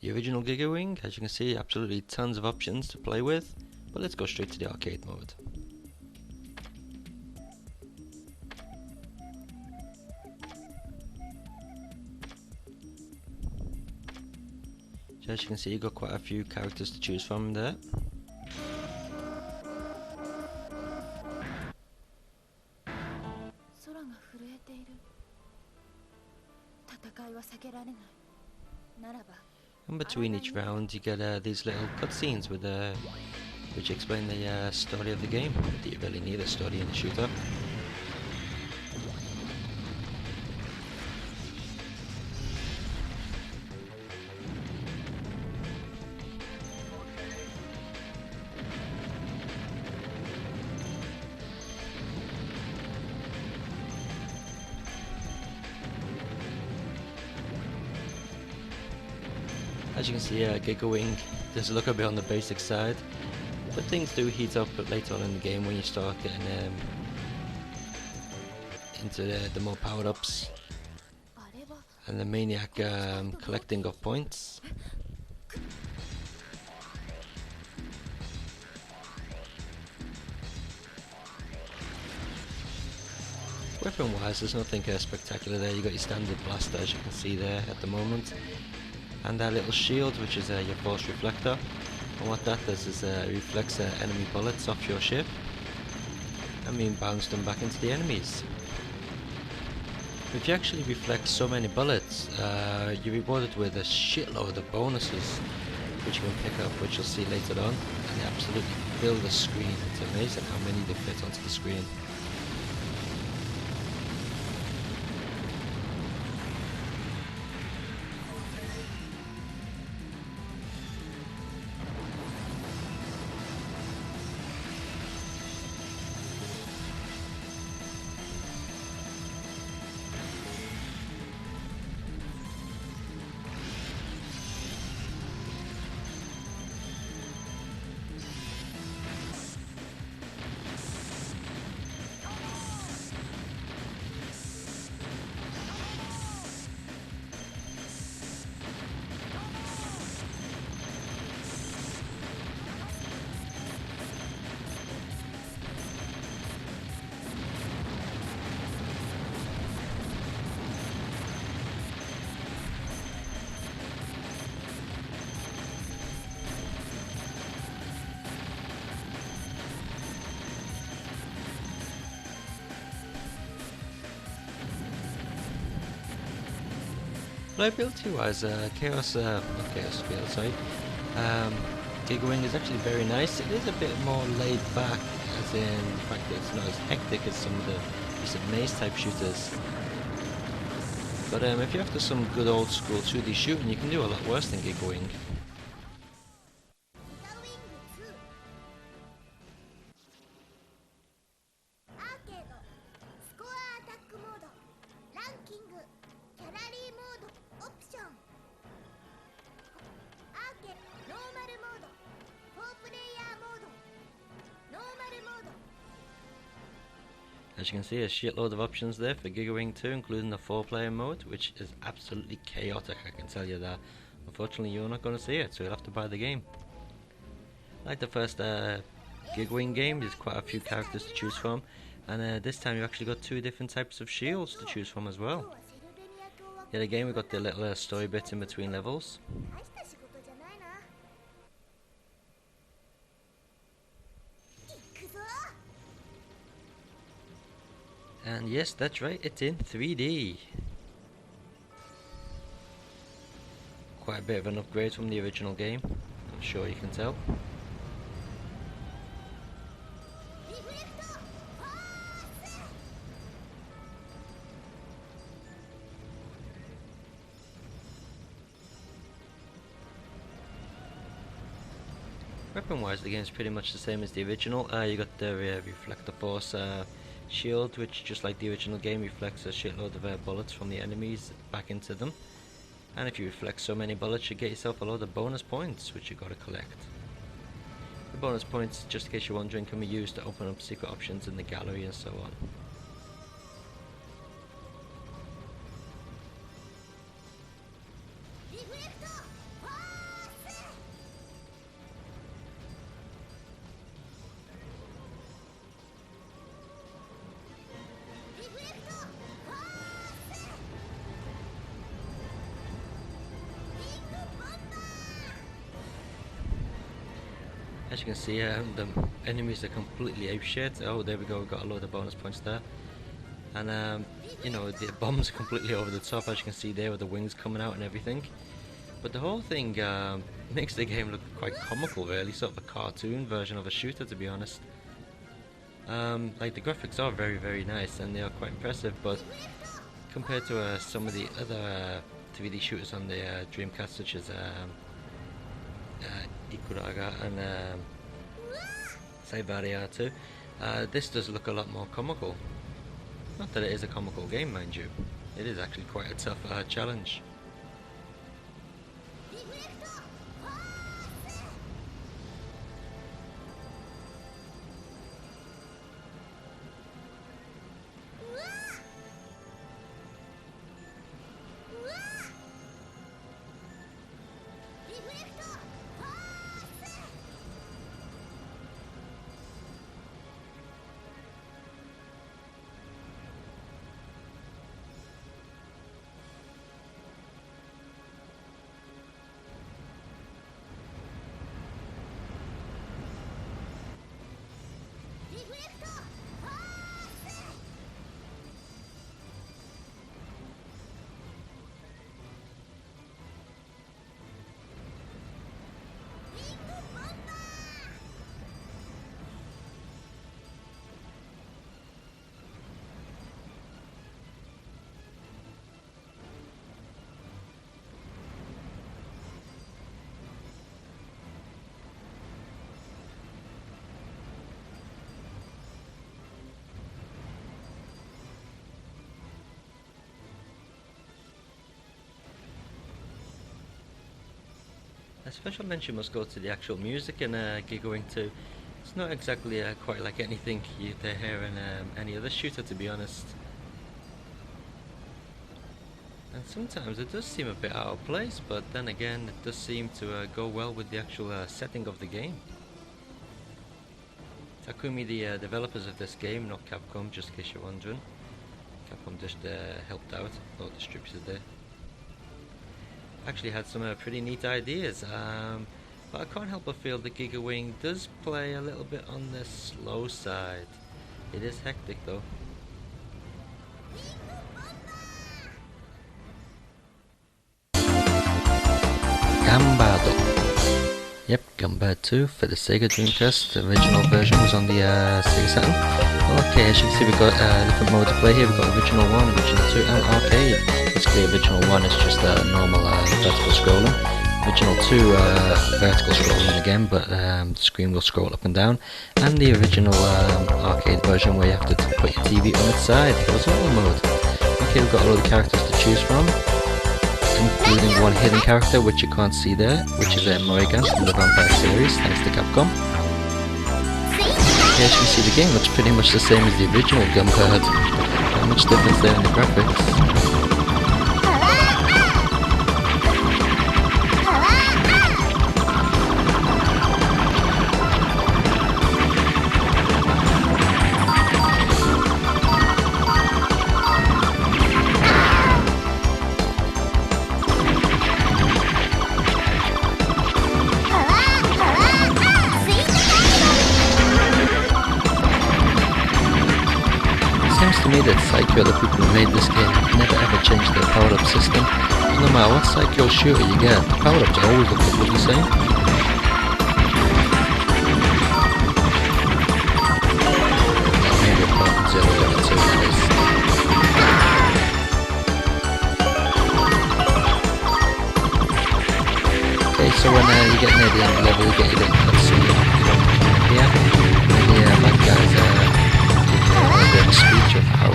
the original Giga Wing. As you can see, absolutely tons of options to play with, but let's go straight to the arcade mode. So as you can see, you've got quite a few characters to choose from there. And between each round you get these little cutscenes with which explain the story of the game. Do you really need a story in a shooter? As you can see, Giga Wing does look a bit on the basic side, but things do heat up later on in the game when you start getting into the more powered ups and the Maniac collecting of points. Weapon wise, there's nothing spectacular there. You got your standard blaster, as you can see there at the moment, and that little shield, which is your force reflector. And what that does is reflects enemy bullets off your ship and bounce them back into the enemies. If you actually reflect so many bullets, you're rewarded with a shitload of bonuses, which you can pick up, which you'll see later on, and they absolutely fill the screen. It's amazing how many they fit onto the screen. Playability wise, Giga Wing is actually very nice. It is a bit more laid back, as in the fact that it's not as hectic as some of the recent maze type shooters. But if you're after some good old school 2D shooting, you can do a lot worse than Giga Wing. As you can see, a shitload of options there for Giga Wing 2, including the 4-player mode, which is absolutely chaotic, I can tell you that. Unfortunately, you're not going to see it, so you'll have to buy the game. Like the first Giga Wing game, there's quite a few characters to choose from, and this time you actually got 2 different types of shields to choose from as well. Yet again, we got the little story bits in between levels. And yes, that's right, it's in 3D. Quite a bit of an upgrade from the original game, I'm sure you can tell. Weapon wise, the game's pretty much the same as the original. You got the Reflector Force shield, which just like the original game reflects a shitload of bullets from the enemies back into them, and if you reflect so many bullets you get yourself a load of bonus points which you got to collect. The bonus points, just in case you're wondering, can be used to open up secret options in the gallery and so on. As you can see, the enemies are completely apeshit. Oh, there we go, we got a load of bonus points there. And you know, the bombs are completely over the top, as you can see there, with the wings coming out and everything. But the whole thing makes the game look quite comical, really, sort of a cartoon version of a shooter, to be honest. Like, the graphics are very, very nice, and they are quite impressive, but compared to some of the other 3D shooters on the Dreamcast, such as Ikuraga and Saibaria 2, this does look a lot more comical. Not that it is a comical game, mind you. It is actually quite a tough challenge. A special mention must go to the actual music in Giga 2. It's not exactly quite like anything you'd hear in any other shooter, to be honest. And sometimes it does seem a bit out of place, but then again it does seem to go well with the actual setting of the game. Takumi, the developers of this game, not Capcom, just in case you're wondering. Capcom just helped out, or distributed there. Actually had some pretty neat ideas, but I can't help but feel that Giga does play a little bit on the slow side. It is hectic though. Gambado. Yep, Gambado 2 for the Sega Dreamcast. The original version was on the Sega Saturn. Okay, as you can see, we've got different modes to play here. We've got original 1, original 2, and arcade. Basically, original 1 is just normal vertical scrolling. Original 2, vertical scrolling again, but the screen will scroll up and down. And the original arcade version, where you have to put your TV on its side. Horizontal mode. Okay, we've got a lot of characters to choose from, including one hidden character which you can't see there, which is Morrigan from the Vampire series, thanks to Capcom. Okay, as you can see, the game looks pretty much the same as the original Gunpowder. Not much difference there in the graphics. To me that Psycho, the people who made this game, never ever changed their power-up system. No matter what Psycho shooter you get, the power-ups always look completely the same. Maybe a Phantom Zero got it too, that is. Okay, so when you get near the end of the level, you get your little cutscene here. And the bad guys a speech of how